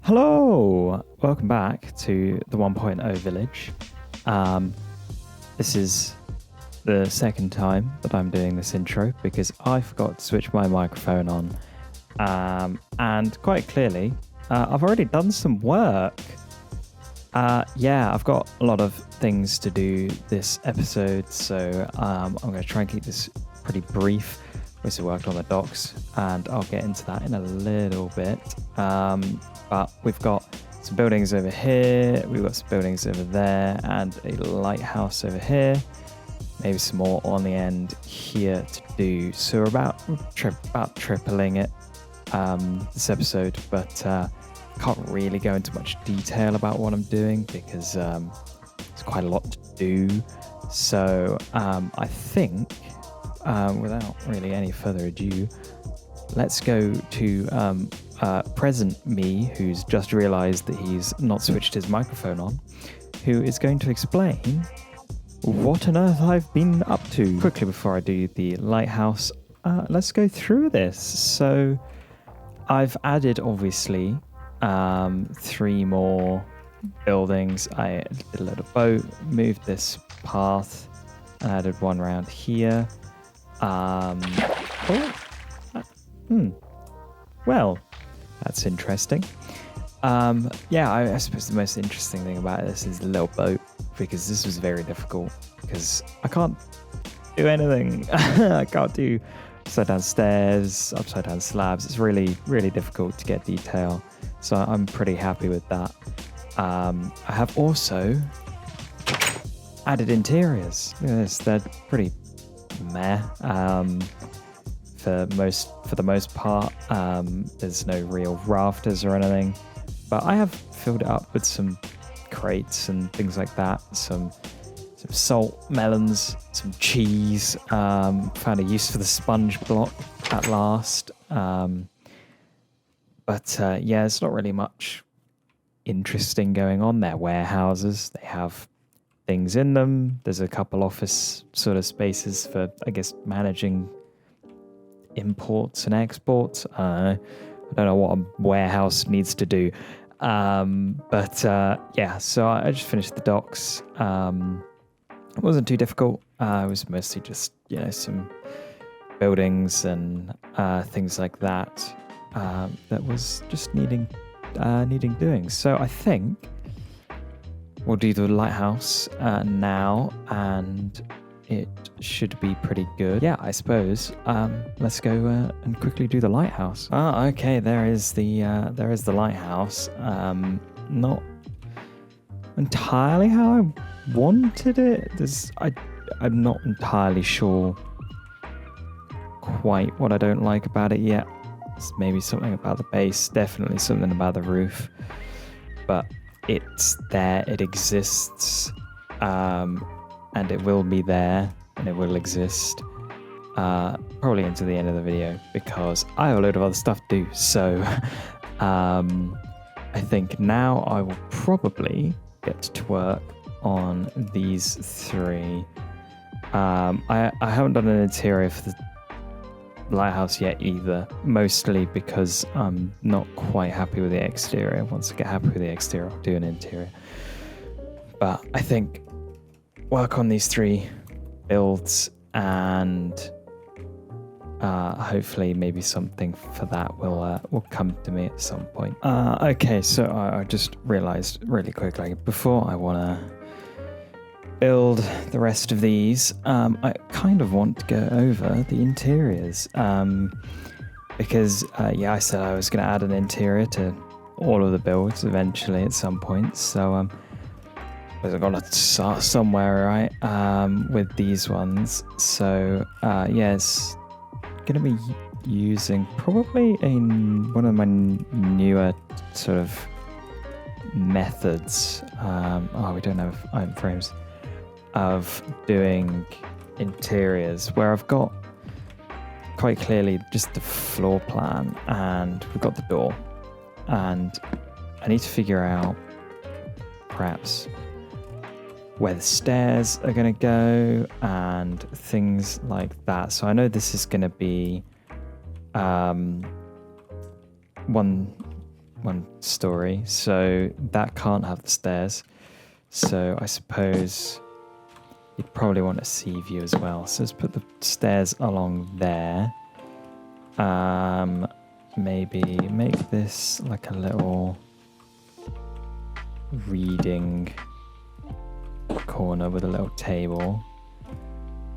Hello! Welcome back to the 1.0 village. This is the second time that I'm doing this intro because I forgot to switch my microphone on. And quite clearly, I've already done some work. I've got a lot of things to do this episode, so I'm going to try and keep this pretty brief. We worked on the docks, and I'll get into that in a little bit. But we've got some buildings over here, we've got some buildings over there, and a lighthouse over here. Maybe some more on the end here to do. So we're about tripling it this episode, but can't really go into much detail about what I'm doing because it's quite a lot to do. So I think, without really any further ado, let's go to present me, who's just realized that he's not switched his microphone on, who is going to explain what on earth I've been up to. Quickly before I do the lighthouse, let's go through this. So I've added, obviously, 3 more buildings. I did a little boat, moved this path, and added one around here. Well, that's interesting. I suppose the most interesting thing about this is the little boat, because this was very difficult because I can't do anything. I can't do upside down stairs, upside down slabs. It's really, really difficult to get detail. So I'm pretty happy with that. I have also added interiors. Look at this, they're pretty meh. For the most part, there's no real rafters or anything, but I have filled it up with some crates and things like that. Some salt, melons, some cheese. Found a use for the sponge block at last. There's not really much interesting going on there. Warehouses, they have things in them. There's a couple office sort of spaces for, I guess, managing imports and exports. I don't know what a warehouse needs to do. So I just finished the docks. It wasn't too difficult. It was mostly just, some buildings and things like that. That was just needing doing. So I think we'll do the lighthouse now, and it should be pretty good. Yeah, I suppose. Let's go and quickly do the lighthouse. Okay. There is the lighthouse. Not entirely how I wanted it. I'm not entirely sure quite what I don't like about it yet. It's maybe something about the base, definitely something about the roof. But it's there. It exists. And it will be there, and it will exist probably into the end of the video, because I have a load of other stuff to do. So I think now I will probably get to work on these 3. I haven't done an interior for the lighthouse yet either, mostly because I'm not quite happy with the exterior. Once I get happy with the exterior, I'll do an interior. But I think work on these 3 builds, and hopefully maybe something for that will come to me at some point. Okay, so I just realized really quickly, before I want to build the rest of these, I kind of want to go over the interiors, because I said I was going to add an interior to all of the builds eventually at some point. So I've got to start somewhere, right, with these ones. So it's going to be using probably one of my newer sort of methods. We don't have iframes of doing interiors, where I've got quite clearly just the floor plan, and we've got the door, and I need to figure out perhaps where the stairs are going to go and things like that. So I know this is going to be one one story, so that can't have the stairs. So I suppose you'd probably want a sea view as well. So let's put the stairs along there. Maybe make this like a little reading corner with a little table.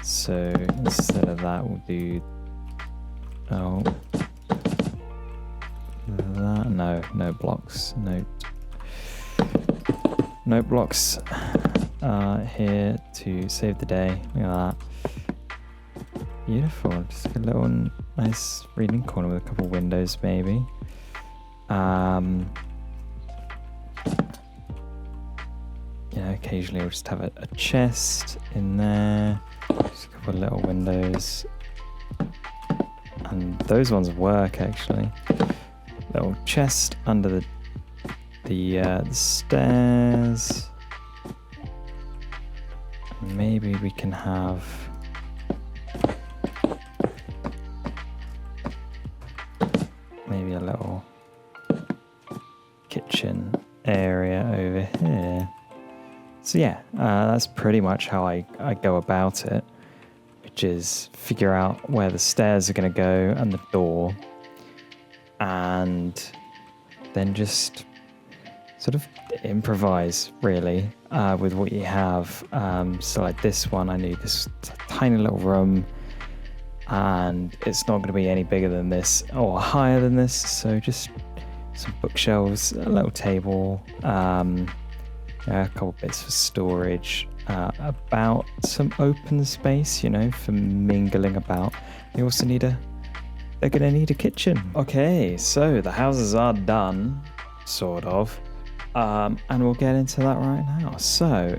So instead of that, we'll do that. No blocks. No blocks here to save the day. Look at that. Beautiful. Just a little nice reading corner with a couple of windows, maybe. Occasionally we'll just have a chest in there. Just a couple of little windows. And those ones work, actually. Little chest under the stairs. Maybe we can have maybe a little kitchen area over here. So yeah, that's pretty much how I go about it, which is figure out where the stairs are going to go and the door, and then just sort of improvise, really, with what you have. So like this one, I need this tiny little room, and it's not going to be any bigger than this or higher than this, so just some bookshelves, a little table, a couple bits for storage, about some open space, for mingling about. They also they're going to need a kitchen. Okay, so the houses are done, sort of. And we'll get into that right now. So,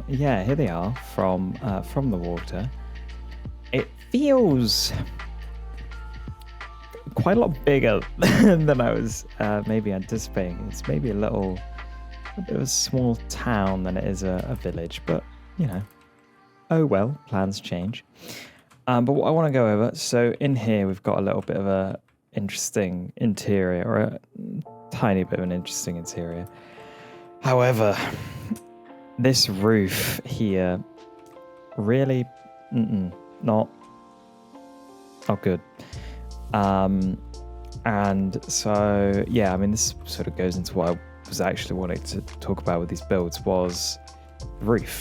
here they are from the water. It feels quite a lot bigger than I was maybe anticipating. It's maybe a bit of a small town than it is a village, but oh well, plans change. But what I want to go over, so in here we've got a little bit of a interesting interior, or a tiny bit of an interesting interior. However, this roof here really not good. And so this sort of goes into what I was actually wanting to talk about with these builds, was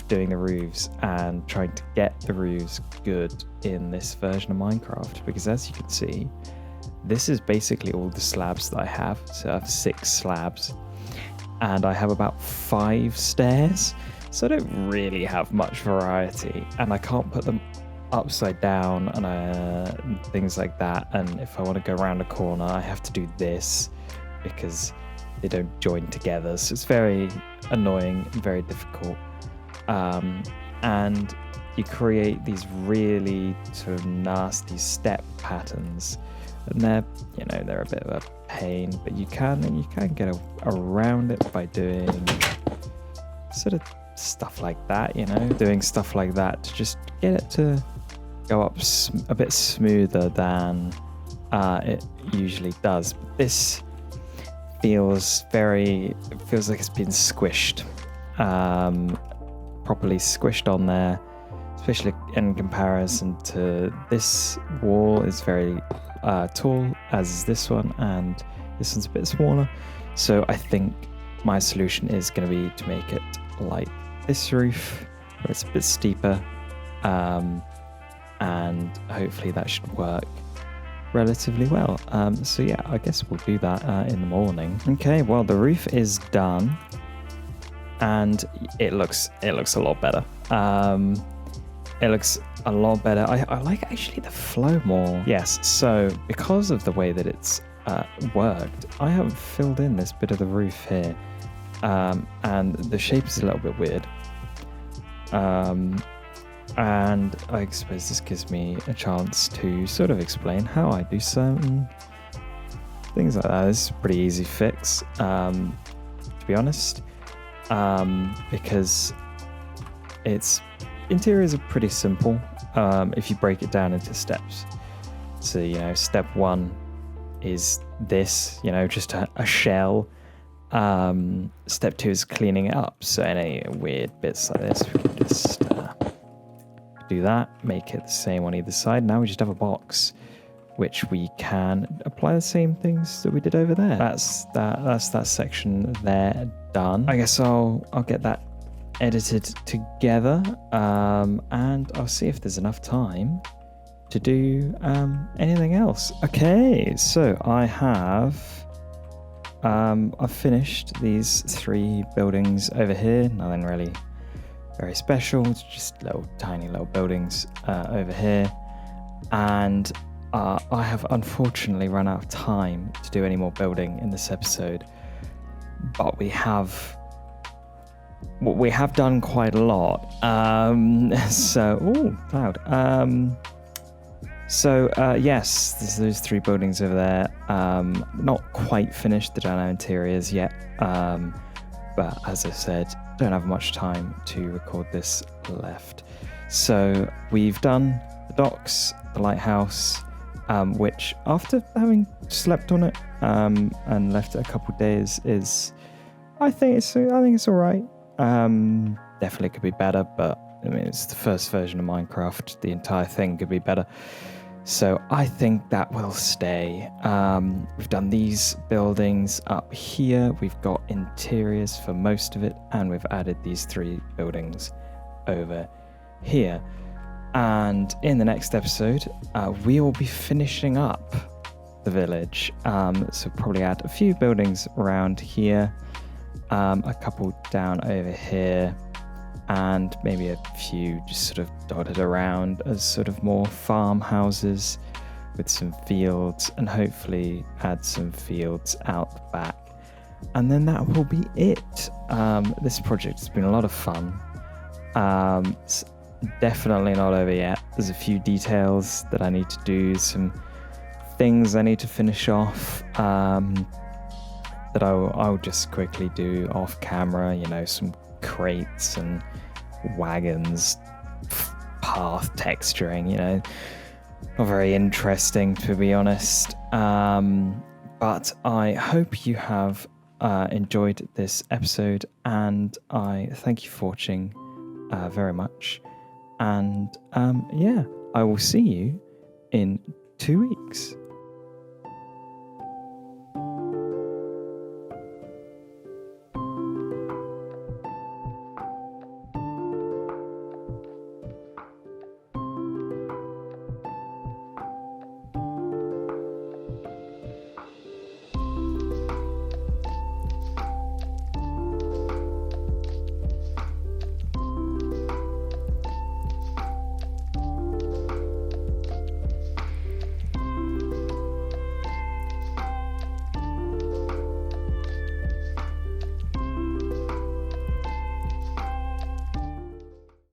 doing the roofs and trying to get the roofs good in this version of Minecraft, because as you can see, this is basically all the slabs that I have. So I have 6 slabs and I have about 5 stairs, so I don't really have much variety, and I can't put them upside down and things like that. And if I want to go around a corner, I have to do this because they don't join together, so it's very annoying and very difficult. And you create these really sort of nasty step patterns, and they're a bit of a pain, but you can get around it by doing sort of stuff like that, doing stuff like that to just get it to go up a bit smoother than it usually does. But this feels like it's been squished, properly squished on there, especially in comparison to this wall is very tall, as is this one, and this one's a bit smaller. So I think my solution is going to be to make it like this roof, where it's a bit steeper, and hopefully that should work relatively well. So yeah, I guess we'll do that in the morning. Okay, well, the roof is done and it looks a lot better. It looks a lot better. I like actually the flow more. Yes, so because of the way that it's worked, I haven't filled in this bit of the roof here, and the shape is a little bit weird. And I suppose this gives me a chance to sort of explain how I do certain things like that. This is a pretty easy fix, to be honest, because interiors are pretty simple if you break it down into steps. So, step 1 is this, just a shell. Step 2 is cleaning it up. So any weird bits like this, we can just do that, make it the same on either side. Now we just have a box, which we can apply the same things that we did over there. That's that section there done. I guess I'll get that edited together, and I'll see if there's enough time to do anything else. Okay, so I've finished these 3 buildings over here. Nothing really very special. It's just tiny little buildings over here, and I have unfortunately run out of time to do any more building in this episode, but we have done quite a lot. Yes, there's those 3 buildings over there. Not quite finished. They don't have interiors yet. But as I said, don't have much time to record this left. So we've done the docks, the lighthouse, which after having slept on it and left it a couple of days I think it's all right. Definitely could be better, but I mean, it's the first version of Minecraft. The entire thing could be better. So I think that will stay. We've done these buildings up here. We've got interiors for most of it, and we've added these 3 buildings over here. And in the next episode, we will be finishing up the village. So probably add a few buildings around here, a couple down over here, and maybe a few just sort of dotted around as sort of more farmhouses with some fields, and hopefully add some fields out the back. And then that will be it. This project has been a lot of fun. It's definitely not over yet. There's a few details that I need to do, some things I need to finish off that I'll just quickly do off camera, some crates and wagons, path texturing, not very interesting, to be honest. But I hope you have enjoyed this episode, and I thank you for watching very much. And I will see you in 2 weeks.